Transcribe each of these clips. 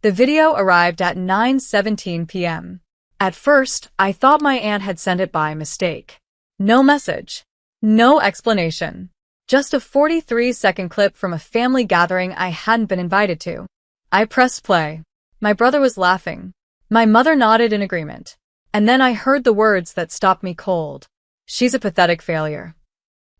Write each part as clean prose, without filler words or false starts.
The video arrived at 9:17 p.m. At first, I thought my aunt had sent it by mistake. No message. No explanation. Just a 43-second clip from a family gathering I hadn't been invited to. I pressed play. My brother was laughing. My mother nodded in agreement. And then I heard the words that stopped me cold. She's a pathetic failure.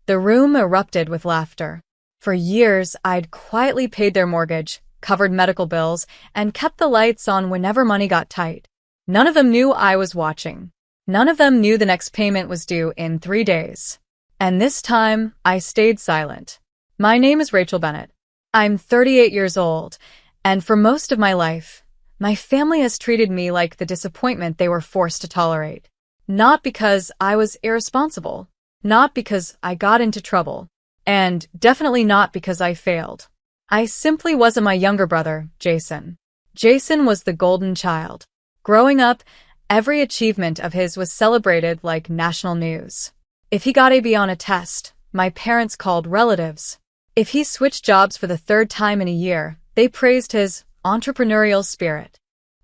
The room erupted with laughter. For years, I'd quietly paid their mortgage, covered medical bills, and kept the lights on whenever money got tight. None of them knew I was watching. None of them knew the next payment was due in 3 days. And this time, I stayed silent. My name is Rachel Bennett. I'm 38 years old, and for most of my life, my family has treated me like the disappointment they were forced to tolerate. Not because I was irresponsible, not because I got into trouble, and definitely not because I failed. I simply wasn't my younger brother, Jason. Jason was the golden child. Growing up, every achievement of his was celebrated like national news. If he got a B on a test, my parents called relatives. If he switched jobs for the 3rd time in a year, they praised his entrepreneurial spirit.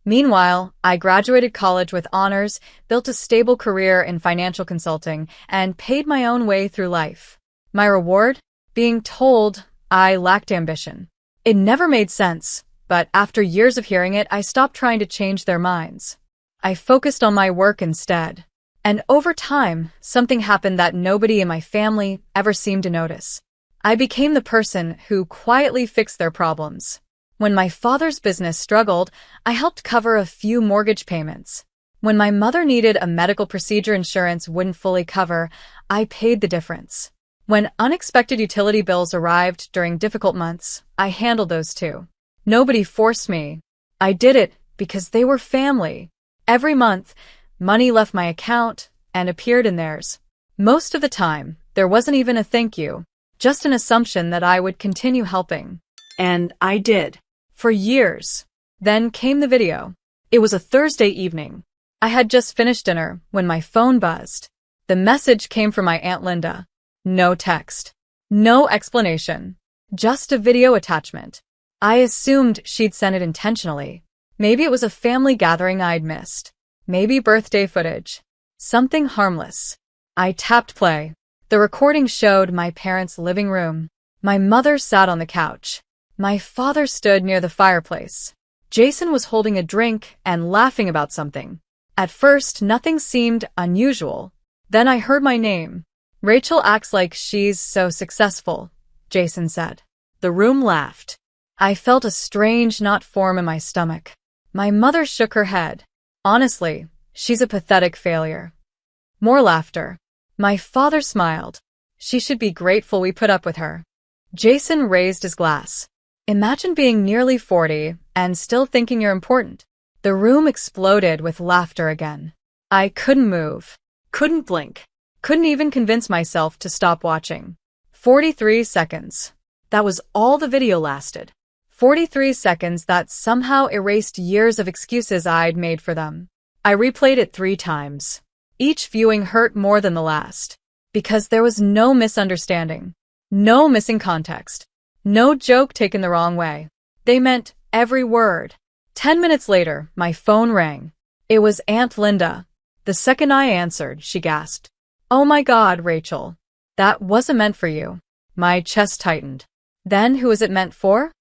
Meanwhile, I graduated college with honors, built a stable career in financial consulting, and paid my own way through life. My reward? Being told I lacked ambition. It never made sense, but after years of hearing it, I stopped trying to change their minds. I focused on my work instead. And over time, something happened that nobody in my family ever seemed to notice. I became the person who quietly fixed their problems. When my father's business struggled, I helped cover a few mortgage payments. When my mother needed a medical procedure insurance wouldn't fully cover, I paid the difference. When unexpected utility bills arrived during difficult months, I handled those too. Nobody forced me. I did it because they were family. Every month, money left my account and appeared in theirs. Most of the time, there wasn't even a thank you, just an assumption that I would continue helping. And I did. For years. Then came the video. It was a Thursday evening. I had just finished dinner when my phone buzzed. The message came from my Aunt Linda. No text. No explanation. Just a video attachment. I assumed she'd sent it intentionally. Maybe it was a family gathering I'd missed. Maybe birthday footage. Something harmless. I tapped play. The recording showed my parents' living room. My mother sat on the couch. My father stood near the fireplace. Jason was holding a drink and laughing about something. At first, nothing seemed unusual. Then I heard my name. Rachel acts like she's so successful, Jason said. The room laughed. I felt a strange knot form in my stomach. My mother shook her head. Honestly, she's a pathetic failure. More laughter. My father smiled. She should be grateful we put up with her. Jason raised his glass. Imagine being nearly 40 and still thinking you're important. The room exploded with laughter again. I couldn't move. Couldn't blink. Couldn't even convince myself to stop watching. 43 seconds. That was all the video lasted. 43 seconds that somehow erased years of excuses I'd made for them. I replayed it 3 times. Each viewing hurt more than the last. Because there was no misunderstanding. No missing context. No joke taken the wrong way. They meant every word. 10 minutes later, my phone rang. It was Aunt Linda. The second I answered, she gasped. Oh my God, Rachel. That wasn't meant for you. My chest tightened. Then who was it meant for?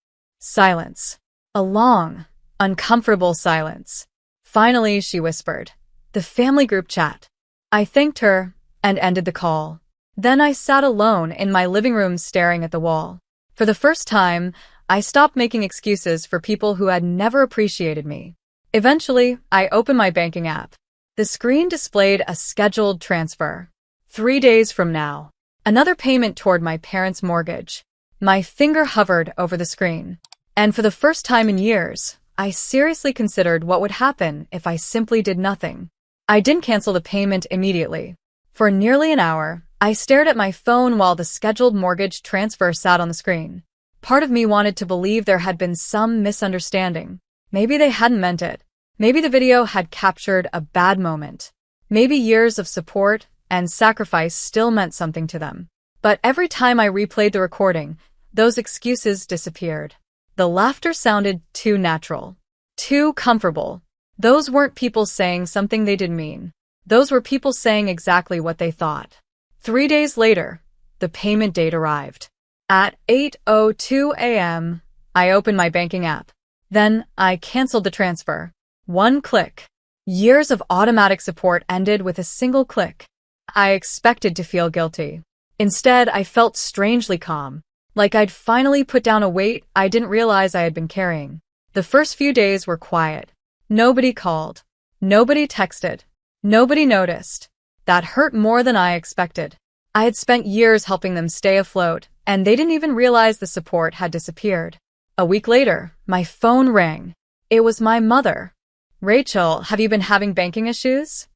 Silence. A long, uncomfortable silence. Finally, she whispered. The family group chat. I thanked her and ended the call. Then I sat alone in my living room staring at the wall. For the first time, I stopped making excuses for people who had never appreciated me. Eventually, I opened my banking app. The screen displayed a scheduled transfer. 3 days from now. Another payment toward my parents' mortgage. My finger hovered over the screen. And for the first time in years, I seriously considered what would happen if I simply did nothing. I didn't cancel the payment immediately. For nearly an hour, I stared at my phone while the scheduled mortgage transfer sat on the screen. Part of me wanted to believe there had been some misunderstanding. Maybe they hadn't meant it. Maybe the video had captured a bad moment. Maybe years of support and sacrifice still meant something to them. But every time I replayed the recording, those excuses disappeared. The laughter sounded too natural. Too comfortable. Those weren't people saying something they didn't mean. Those were people saying exactly what they thought. 3 days later, the payment date arrived. At 8:02 a.m., I opened my banking app. Then I canceled the transfer. One click. Years of automatic support ended with a single click. I expected to feel guilty. Instead, I felt strangely calm, like I'd finally put down a weight I didn't realize I had been carrying. The first few days were quiet. Nobody called. Nobody texted. Nobody noticed. That hurt more than I expected. I had spent years helping them stay afloat, and they didn't even realize the support had disappeared. A week later, my phone rang. It was my mother. "Rachel, have you been having banking issues?"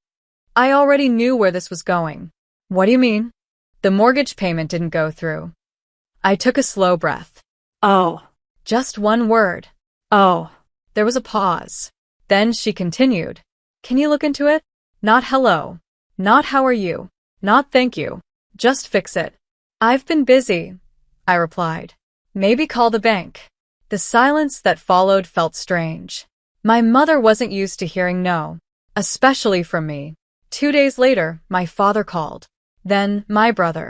I already knew where this was going. "What do you mean?" "The mortgage payment didn't go through." I took a slow breath. Oh. Just one word. Oh. There was a pause. Then she continued. "Can you look into it? Not hello. Not how are you. Not thank you. Just fix it." "I've been busy," I replied. "Maybe call the bank." The silence that followed felt strange. My mother wasn't used to hearing no, especially from me. 2 days later, my father called. Then my brother.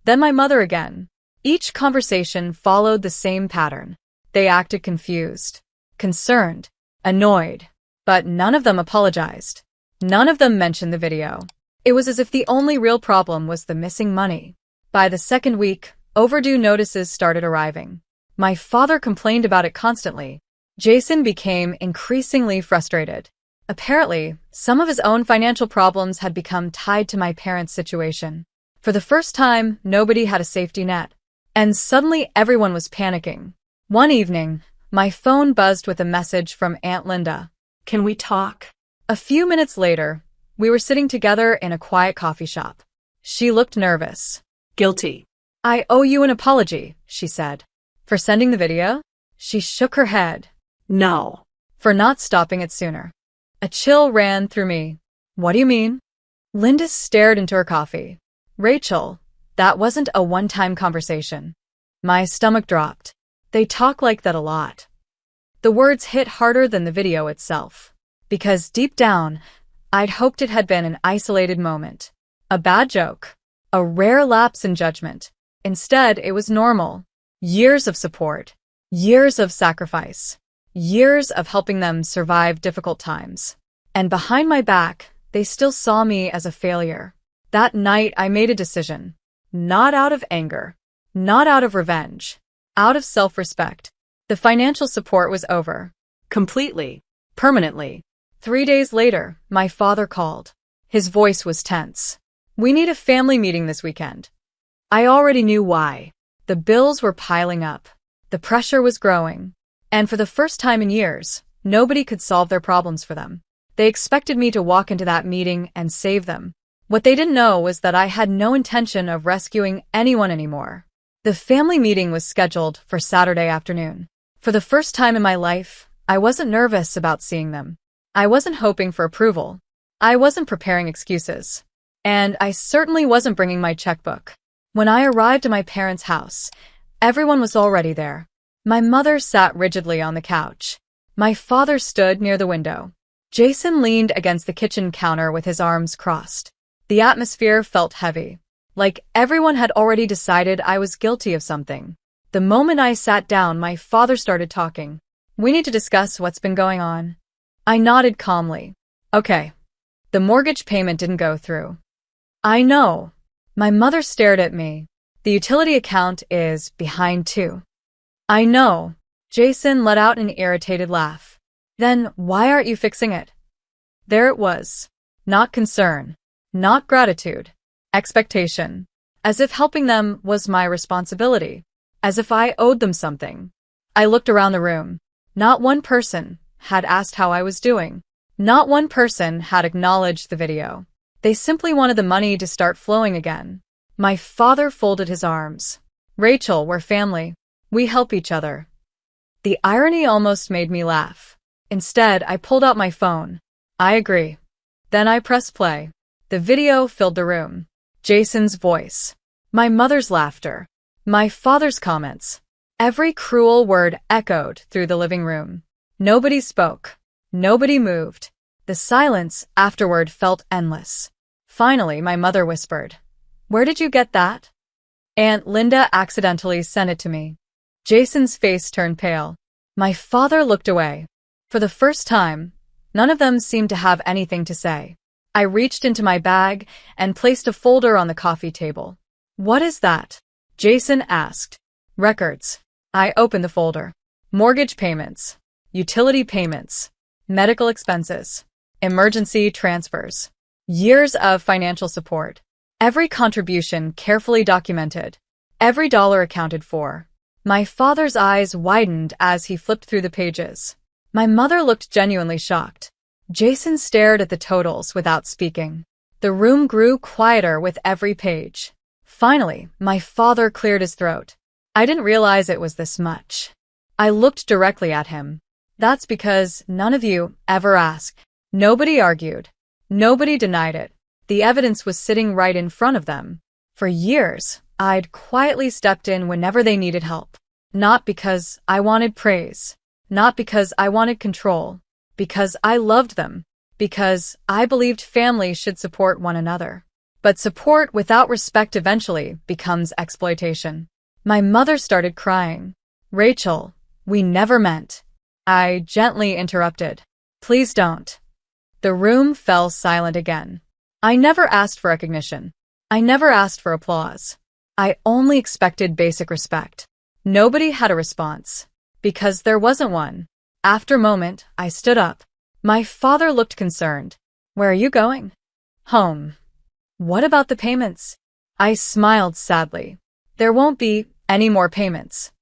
Then my mother again. Each conversation followed the same pattern. They acted confused, concerned, annoyed, but none of them apologized. None of them mentioned the video. It was as if the only real problem was the missing money. By the second week, overdue notices started arriving. My father complained about it constantly. Jason became increasingly frustrated. Apparently, some of his own financial problems had become tied to my parents' situation. For the first time, nobody had a safety net. And suddenly everyone was panicking. One evening, my phone buzzed with a message from Aunt Linda. "Can we talk?" A few minutes later, we were sitting together in a quiet coffee shop. She looked nervous. "Guilty." "I owe you an apology," she said. "For sending the video?" She shook her head. "No." "For not stopping it sooner." A chill ran through me. "What do you mean?" Linda stared into her coffee. "Rachel, that wasn't a one-time conversation." My stomach dropped. They talk like that a lot. The words hit harder than the video itself. Because deep down, I'd hoped it had been an isolated moment. A bad joke. A rare lapse in judgment. Instead, it was normal. Years of support. Years of sacrifice. Years of helping them survive difficult times. And behind my back, they still saw me as a failure. That night, I made a decision. Not out of anger. Not out of revenge. Out of self-respect. The financial support was over. Completely. Permanently. 3 days later, my father called. His voice was tense. "We need a family meeting this weekend." I already knew why. The bills were piling up. The pressure was growing. And for the first time in years, nobody could solve their problems for them. They expected me to walk into that meeting and save them. What they didn't know was that I had no intention of rescuing anyone anymore. The family meeting was scheduled for Saturday afternoon. For the first time in my life, I wasn't nervous about seeing them. I wasn't hoping for approval. I wasn't preparing excuses. And I certainly wasn't bringing my checkbook. When I arrived at my parents' house, everyone was already there. My mother sat rigidly on the couch. My father stood near the window. Jason leaned against the kitchen counter with his arms crossed. The atmosphere felt heavy, like everyone had already decided I was guilty of something. The moment I sat down, my father started talking. "We need to discuss what's been going on." I nodded calmly. "Okay." "The mortgage payment didn't go through." "I know." My mother stared at me. "The utility account is behind too." "I know." Jason let out an irritated laugh. "Then why aren't you fixing it?" There it was. Not concern. Not gratitude. Expectation. As if helping them was my responsibility. As if I owed them something. I looked around the room. Not one person had asked how I was doing. Not one person had acknowledged the video. They simply wanted the money to start flowing again. My father folded his arms. "Rachel, we're family. We help each other." The irony almost made me laugh. Instead, I pulled out my phone. "I agree." Then I pressed play. The video filled the room. Jason's voice. My mother's laughter. My father's comments. Every cruel word echoed through the living room. Nobody spoke. Nobody moved. The silence afterward felt endless. Finally, my mother whispered, "Where did you get that?" Aunt Linda accidentally sent it to me. Jason's face turned pale. My father looked away. For the first time, none of them seemed to have anything to say. I reached into my bag and placed a folder on the coffee table. "What is that?" Jason asked. "Records." I opened the folder. Mortgage payments, utility payments, medical expenses, emergency transfers, years of financial support. Every contribution carefully documented, every dollar accounted for. My father's eyes widened as he flipped through the pages. My mother looked genuinely shocked. Jason stared at the totals without speaking. The room grew quieter with every page. Finally, my father cleared his throat. "I didn't realize it was this much." I looked directly at him. "That's because none of you ever asked." Nobody argued. Nobody denied it. The evidence was sitting right in front of them. For years, I'd quietly stepped in whenever they needed help. Not because I wanted praise. Not because I wanted control. Because I loved them. Because I believed families should support one another. But support without respect eventually becomes exploitation. My mother started crying. "Rachel, we never meant." I gently interrupted. "Please don't." The room fell silent again. I never asked for recognition. I never asked for applause. I only expected basic respect. Nobody had a response. Because there wasn't one. After a moment, I stood up. My father looked concerned. "Where are you going?" "Home." "What about the payments?" I smiled sadly. "There won't be any more payments."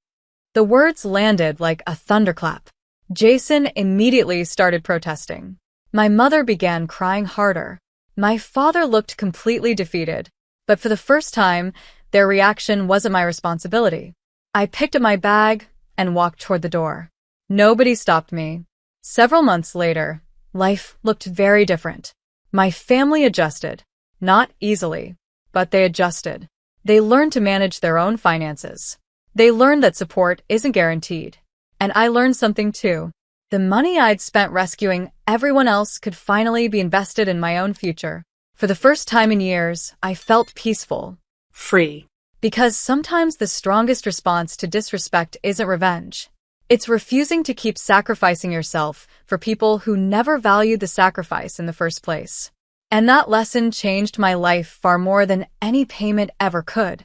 The words landed like a thunderclap. Jason immediately started protesting. My mother began crying harder. My father looked completely defeated. But for the first time, their reaction wasn't my responsibility. I picked up my bag and walked toward the door. Nobody stopped me. Several months later, life looked very different. My family adjusted. Not easily, but they adjusted. They learned to manage their own finances. They learned that support isn't guaranteed. And I learned something too. The money I'd spent rescuing everyone else could finally be invested in my own future. For the first time in years, I felt peaceful. Free. Because sometimes the strongest response to disrespect isn't revenge. It's refusing to keep sacrificing yourself for people who never valued the sacrifice in the first place. And that lesson changed my life far more than any payment ever could.